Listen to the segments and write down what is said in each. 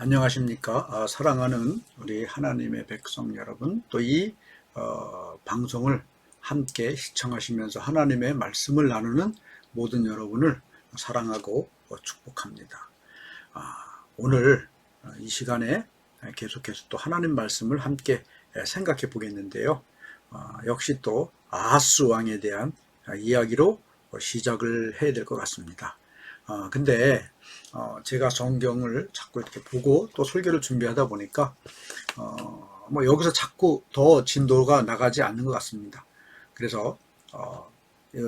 안녕하십니까. 사랑하는 우리 하나님의 백성 여러분, 또 이 방송을 함께 시청하시면서 하나님의 말씀을 나누는 모든 여러분을 사랑하고 축복합니다. 오늘 이 시간에 계속해서 또 하나님 말씀을 함께 생각해 보겠는데요. 역시 또 아하스 왕에 대한 이야기로 시작을 해야 될 것 같습니다. 근데 제가 성경을 자꾸 이렇게 보고 또 설교를 준비하다 보니까 여기서 자꾸 더 진도가 나가지 않는 것 같습니다. 그래서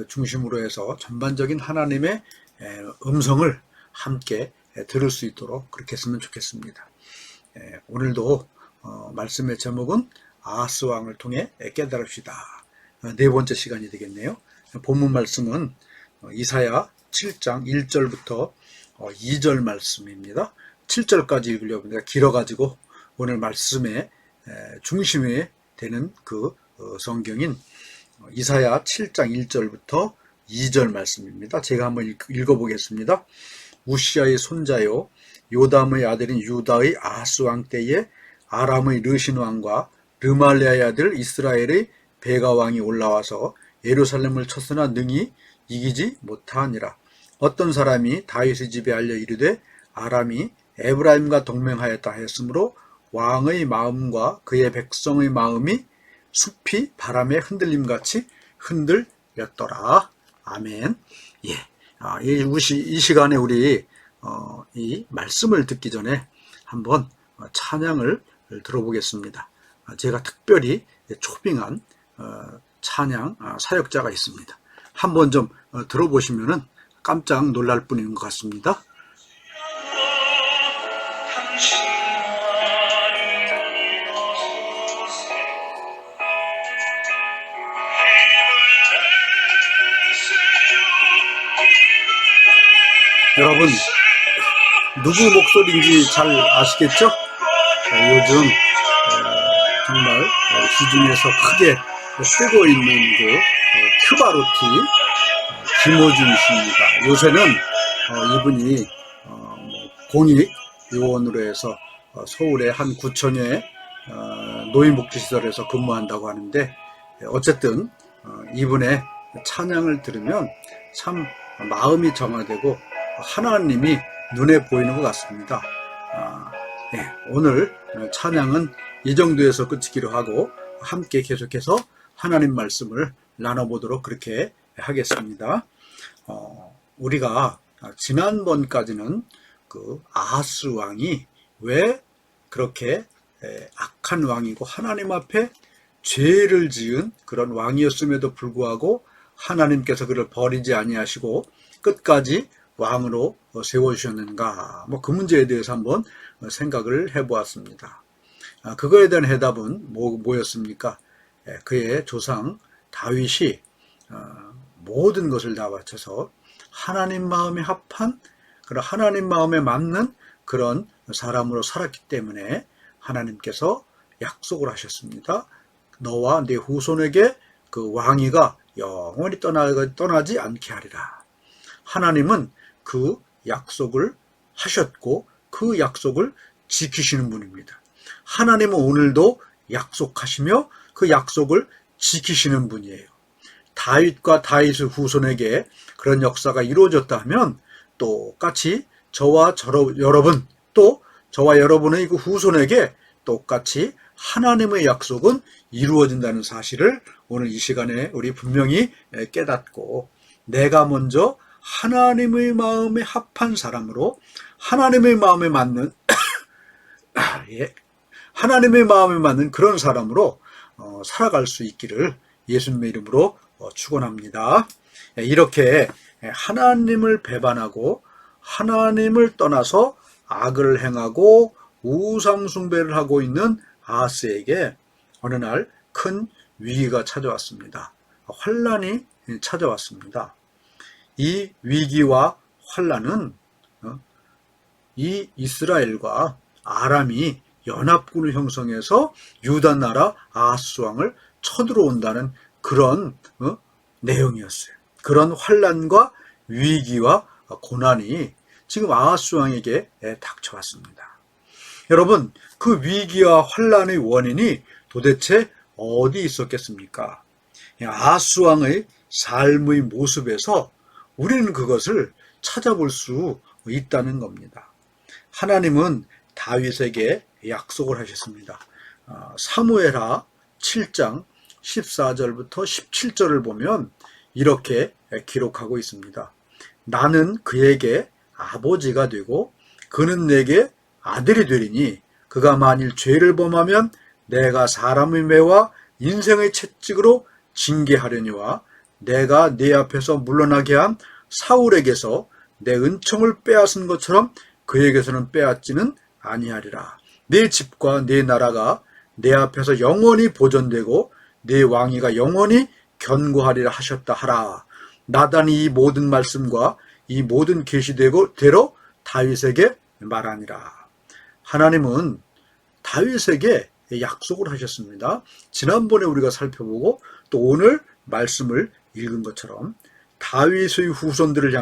중심으로 해서 전반적인 하나님의 음성을 함께 들을 수 있도록 그렇게 했으면 좋겠습니다. 오늘도 말씀의 제목은 아하스 왕을 통해 깨달읍시다. 네 번째 시간이 되겠네요. 본문 말씀은 이사야 7장 1절부터 2절 말씀입니다. 7절까지 읽으려고 합니다. 길어가지고 오늘 말씀의 중심에 되는 그 성경인 이사야 7장 1절부터 2절 말씀입니다. 제가 한번 읽어보겠습니다. 우시아의 손자요 요담의 아들인 유다의 아하스 왕 때에 아람의 르신 왕과 르말리아의 아들 이스라엘의 베가 왕이 올라와서 예루살렘을 쳤으나 능히 이기지 못하니라. 어떤 사람이 다윗의 집에 알려 이르되 아람이 에브라임과 동맹하였다 했으므로 왕의 마음과 그의 백성의 마음이 숲이 바람에 흔들림같이 흔들렸더라. 아멘. 이 시간에 우리 이 말씀을 듣기 전에 한번 찬양을 들어보겠습니다. 제가 특별히 초빙한 찬양 사역자가 있습니다. 한번 좀 들어보시면은 깜짝 놀랄 뿐인 것 같습니다. 여러분, 누구 목소리인지 잘 아시겠죠? 요즘 정말 시중에서 크게 뜨고 있는 그 큐바로티 김호준 씨입니다. 요새는 이분이 공익요원으로 해서 서울의 한 구청의 노인복지시설에서 근무한다고 하는데, 어쨌든 이분의 찬양을 들으면 참 마음이 정화되고 하나님이 눈에 보이는 것 같습니다. 오늘 찬양은 이 정도에서 끝이기로 하고 함께 계속해서 하나님 말씀을 나눠보도록 그렇게 하겠습니다. 우리가 지난번까지는 그 아하스 왕이 왜 그렇게 악한 왕이고 하나님 앞에 죄를 지은 그런 왕이었음에도 불구하고 하나님께서 그를 버리지 아니하시고 끝까지 왕으로 세워주셨는가, 그 문제에 대해서 한번 생각을 해보았습니다. 그거에 대한 해답은 뭐였습니까? 그의 조상 다윗이 모든 것을 다 바쳐서 하나님 마음에 합한, 그런 하나님 마음에 맞는 그런 사람으로 살았기 때문에 하나님께서 약속을 하셨습니다. 너와 네 후손에게 그 왕위가 영원히 떠나지 않게 하리라. 하나님은 그 약속을 하셨고 그 약속을 지키시는 분입니다. 하나님은 오늘도 약속하시며 그 약속을 지키시는 분이에요. 다윗과 다윗의 후손에게 그런 역사가 이루어졌다 하면 똑같이 저와 여러분, 또 저와 여러분의 그 후손에게 똑같이 하나님의 약속은 이루어진다는 사실을 오늘 이 시간에 우리 분명히 깨닫고, 내가 먼저 하나님의 마음에 합한 사람으로 하나님의 마음에 맞는 하나님의 마음에 맞는 그런 사람으로 살아갈 수 있기를 예수님의 이름으로 축원합니다. 이렇게 하나님을 배반하고 하나님을 떠나서 악을 행하고 우상 숭배를 하고 있는 아하스에게 어느 날 큰 위기가 찾아왔습니다. 환난이 찾아왔습니다. 이 위기와 환난은 이 이스라엘과 아람이 연합군을 형성해서 유다 나라 아하스 왕을 쳐들어온다는 그런 내용이었어요. 그런 환난과 위기와 고난이 지금 아하스 왕에게 닥쳐왔습니다. 여러분, 그 위기와 환란의 원인이 도대체 어디 있었겠습니까? 아하스왕의 삶의 모습에서 우리는 그것을 찾아볼 수 있다는 겁니다. 하나님은 다윗에게 약속을 하셨습니다. 사무엘하 7장 14절부터 17절을 보면 이렇게 기록하고 있습니다. 나는 그에게 아버지가 되고 그는 내게 아들이 되리니 그가 만일 죄를 범하면 내가 사람의 매와 인생의 채찍으로 징계하려니와 내가 네 앞에서 물러나게 한 사울에게서 내 은총을 빼앗은 것처럼 그에게서는 빼앗지는 아니하리라. 네 집과 네 나라가 내 앞에서 영원히 보존되고 네 왕위가 영원히 견고하리라 하셨다 하라. 나단이 이 모든 말씀과 이 모든 계시대로 다윗에게 말하니라. 하나님은 다윗에게 약속을 하셨습니다. 지난번에 우리가 살펴보고 또 오늘 말씀을 읽은 것처럼 다윗의 후손들을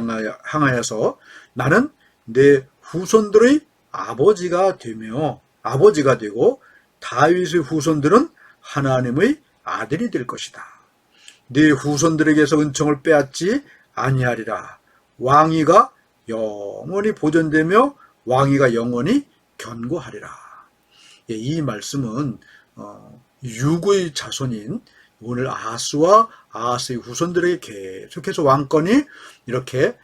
향하여서 나는 내 후손들의 아버지가 되고 다윗의 후손들은 하나님의 아들이 될 것이다. 네 후손들에게서 은총을 빼앗지 아니하리라. 왕위가 영원히 보존되며 왕위가 영원히 견고하리라. 이 말씀은 육의 자손인 오늘 아하스와 아하스의 후손들에게 계속해서 왕권이 이렇게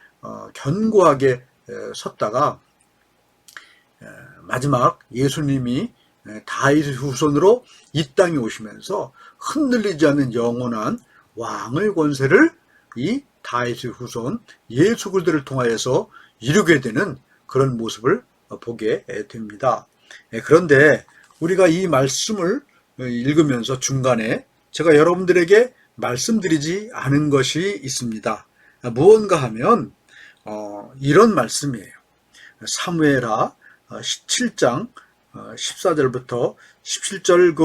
견고하게 섰다가 마지막 예수님이 다윗의 후손으로 이 땅에 오시면서 흔들리지 않는 영원한 왕의 권세를 이 다윗의 후손 예수 그리스도를 통하여서 이루게 되는 그런 모습을 보게 됩니다. 그런데 우리가 이 말씀을 읽으면서 중간에 제가 여러분들에게 말씀드리지 않은 것이 있습니다. 무언가 하면 이런 말씀이에요. 사무엘하 17장 14절부터 17절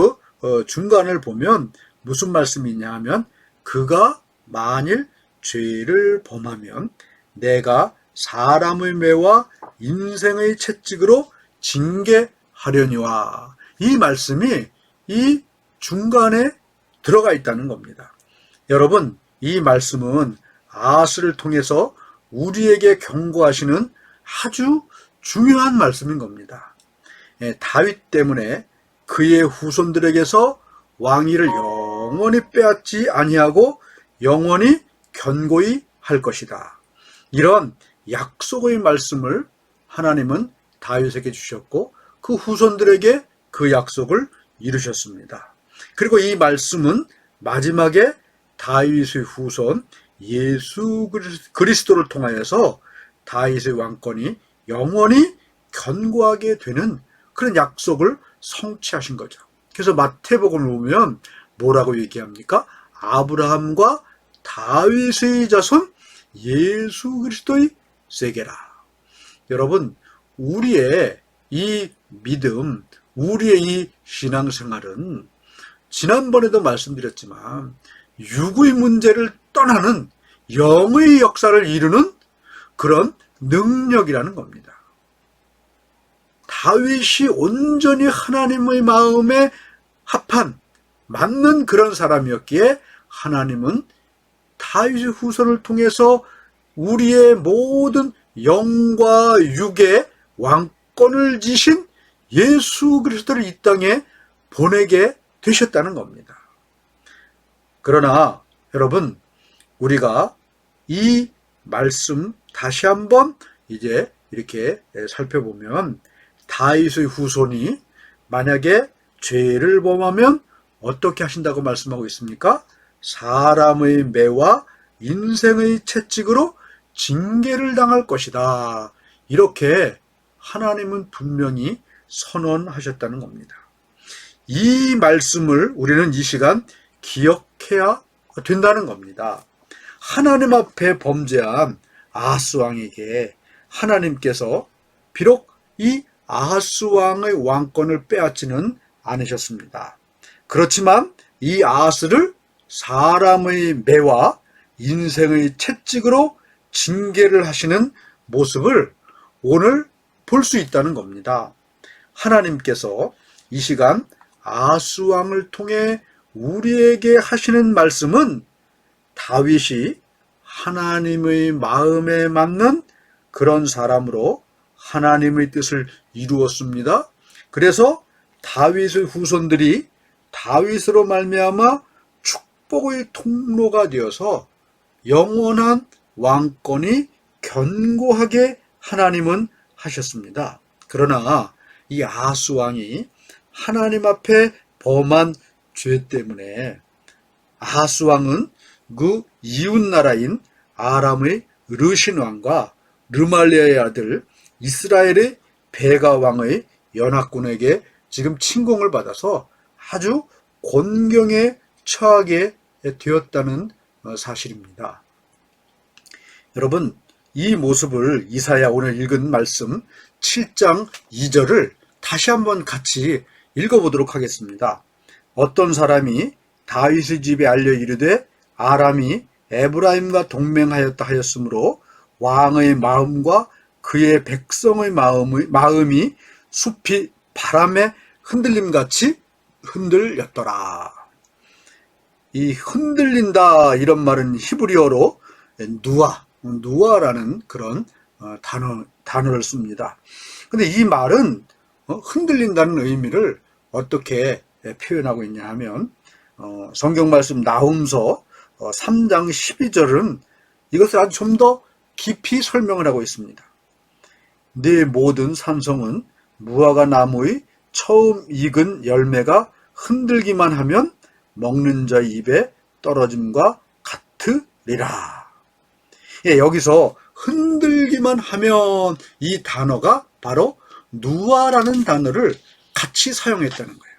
그 중간을 보면 무슨 말씀이냐 하면 그가 만일 죄를 범하면 내가 사람의 매와 인생의 채찍으로 징계하려니와 이 말씀이 이 중간에 들어가 있다는 겁니다. 여러분, 이 말씀은 아하스를 통해서 우리에게 경고하시는 아주 중요한 말씀인 겁니다. 다윗 때문에 그의 후손들에게서 왕위를 영원히 빼앗지 아니하고 영원히 견고히 할 것이다. 이런 약속의 말씀을 하나님은 다윗에게 주셨고 그 후손들에게 그 약속을 이루셨습니다. 그리고 이 말씀은 마지막에 다윗의 후손 예수 그리스도를 통하여서 다윗의 왕권이 영원히 견고하게 되는 그런 약속을 성취하신 거죠. 그래서 마태복음을 보면 뭐라고 얘기합니까? 아브라함과 다윗의 자손 예수 그리스도의 세계라. 여러분, 우리의 이 믿음, 우리의 이 신앙생활은 지난번에도 말씀드렸지만 육의 문제를 떠나는 영의 역사를 이루는 그런 능력이라는 겁니다. 다윗이 온전히 하나님의 마음에 합한 맞는 그런 사람이었기에 하나님은 다윗의 후손을 통해서 우리의 모든 영과 육의 왕권을 지신 예수 그리스도를 이 땅에 보내게 되셨다는 겁니다. 그러나 여러분, 우리가 이 말씀 다시 한번 이제 이렇게 살펴보면 다윗의 후손이 만약에 죄를 범하면 어떻게 하신다고 말씀하고 있습니까? 사람의 매와 인생의 채찍으로 징계를 당할 것이다. 이렇게 하나님은 분명히 선언하셨다는 겁니다. 이 말씀을 우리는 이 시간 기억해야 된다는 겁니다. 하나님 앞에 범죄한 아하스 왕에게 하나님께서 비록 이 아하스 왕의 왕권을 빼앗지는 않으셨습니다. 그렇지만 이 아하스를 사람의 매와 인생의 채찍으로 징계를 하시는 모습을 오늘 볼 수 있다는 겁니다. 하나님께서 이 시간 아하스왕을 통해 우리에게 하시는 말씀은 다윗이 하나님의 마음에 맞는 그런 사람으로 하나님의 뜻을 이루었습니다. 그래서 다윗의 후손들이 다윗으로 말미암아 축복의 통로가 되어서 영원한 왕권이 견고하게 하나님은 하셨습니다. 그러나 이 아하스 왕이 하나님 앞에 범한 죄 때문에 아하스 왕은 그 이웃나라인 아람의 르신 왕과 르말리아의 아들 이스라엘의 베가 왕의 연합군에게 지금 침공을 받아서 아주 곤경에 처하게 되었다는 사실입니다. 여러분, 이 모습을 이사야 오늘 읽은 말씀 7장 2절을 다시 한번 같이 읽어보도록 하겠습니다. 어떤 사람이 다윗의 집에 알려 이르되 아람이 에브라임과 동맹하였다 하였으므로 왕의 마음과 그의 백성의 마음이 숲이 바람에 흔들림같이 흔들렸더라. 이 흔들린다 이런 말은 히브리어로 누아라는 그런 단어를 씁니다. 근데 이 말은 흔들린다는 의미를 어떻게 표현하고 있냐 하면 성경 말씀 나훔서 3장 12절은 이것을 아주 좀 더 깊이 설명을 하고 있습니다. 네 모든 산성은 무화과 나무의 처음 익은 열매가 흔들기만 하면 먹는 자의 입에 떨어짐과 같으리라. 여기서 흔들기만 하면 이 단어가 바로 누아라는 단어를 같이 사용했다는 거예요.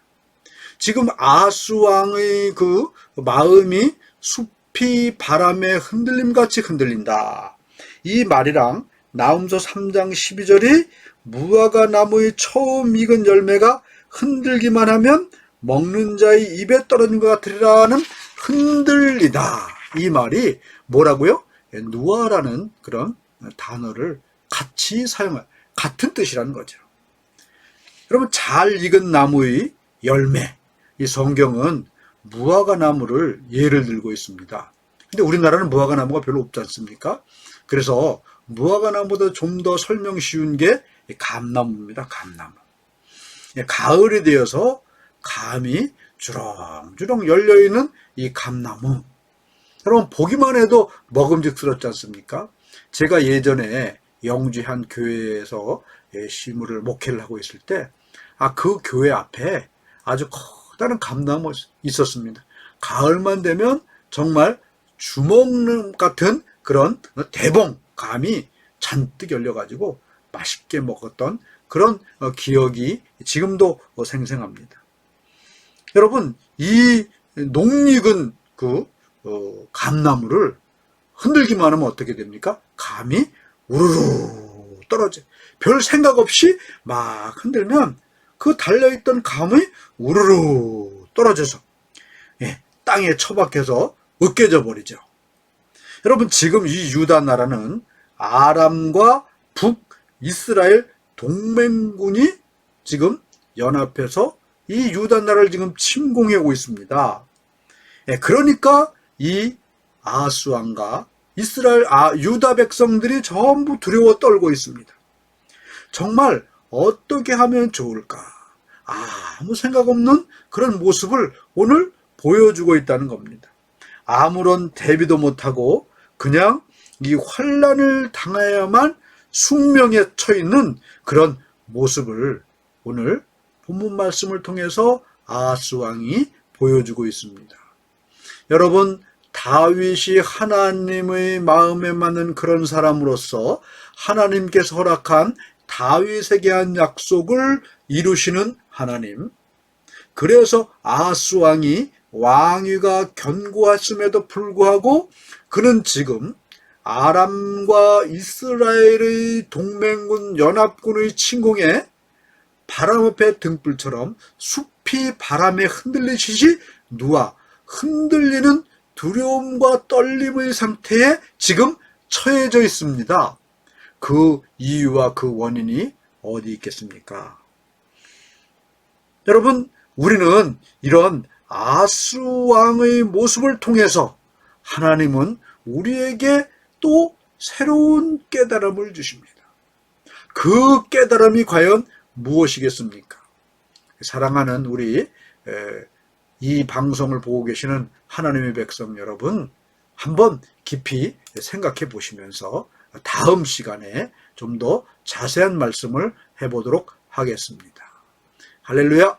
지금 아하스 왕의 그 마음이 숲이 바람에 흔들림같이 흔들린다. 이 말이랑 나훔서 3장 12절이 무화과 나무의 처음 익은 열매가 흔들기만 하면 먹는 자의 입에 떨어진 것 같으리라는 흔들리다. 이 말이 뭐라고요? 누아라는 그런 단어를 같이 같은 뜻이라는 거죠. 여러분, 잘 익은 나무의 열매. 이 성경은 무화과 나무를 예를 들고 있습니다. 근데 우리나라는 무화과 나무가 별로 없지 않습니까? 그래서 무화과 나무보다 좀 더 설명 쉬운 게 감나무입니다. 감나무. 가을이 되어서 감이 주렁주렁 열려있는 이 감나무. 여러분, 보기만 해도 먹음직스럽지 않습니까? 제가 예전에 영주의 한 교회에서 시무를 목회를 하고 있을 때, 그 교회 앞에 아주 커다란 감나무 있었습니다. 가을만 되면 정말 주먹 같은 그런 대봉 감이 잔뜩 열려가지고 맛있게 먹었던 그런 기억이 지금도 생생합니다. 여러분, 이 농익은 그 감나무를 흔들기만 하면 어떻게 됩니까? 감이 우르르 떨어져. 별 생각 없이 막 흔들면 그 달려있던 감이 우르르 떨어져서 땅에 처박혀서 으깨져 버리죠. 여러분, 지금 이 유다 나라는 아람과 북이스라엘 동맹군이 지금 연합해서 이 유다 나라를 지금 침공해 오고 있습니다. 그러니까 이 아하스 왕과 유다 백성들이 전부 두려워 떨고 있습니다. 정말 어떻게 하면 좋을까? 아무 생각 없는 그런 모습을 오늘 보여주고 있다는 겁니다. 아무런 대비도 못하고 그냥 이 환난을 당해야만 숙명에 처있는 그런 모습을 오늘 본문 말씀을 통해서 아하스 왕이 보여주고 있습니다. 여러분, 다윗이 하나님의 마음에 맞는 그런 사람으로서 하나님께서 허락한 다윗에게 한 약속을 이루시는 하나님. 그래서 아하스 왕이 왕위가 견고했음에도 불구하고 그는 지금 아람과 이스라엘의 동맹군 연합군의 침공에 바람 앞에 등불처럼 숲이 바람에 흔들리듯이 흔들리는 두려움과 떨림의 상태에 지금 처해져 있습니다. 그 이유와 그 원인이 어디 있겠습니까? 여러분, 우리는 이런 아하스 왕의 모습을 통해서 하나님은 우리에게 또 새로운 깨달음을 주십니다. 그 깨달음이 과연 무엇이겠습니까? 사랑하는 우리 이 방송을 보고 계시는 하나님의 백성 여러분, 한번 깊이 생각해 보시면서 다음 시간에 좀 더 자세한 말씀을 해보도록 하겠습니다. 할렐루야!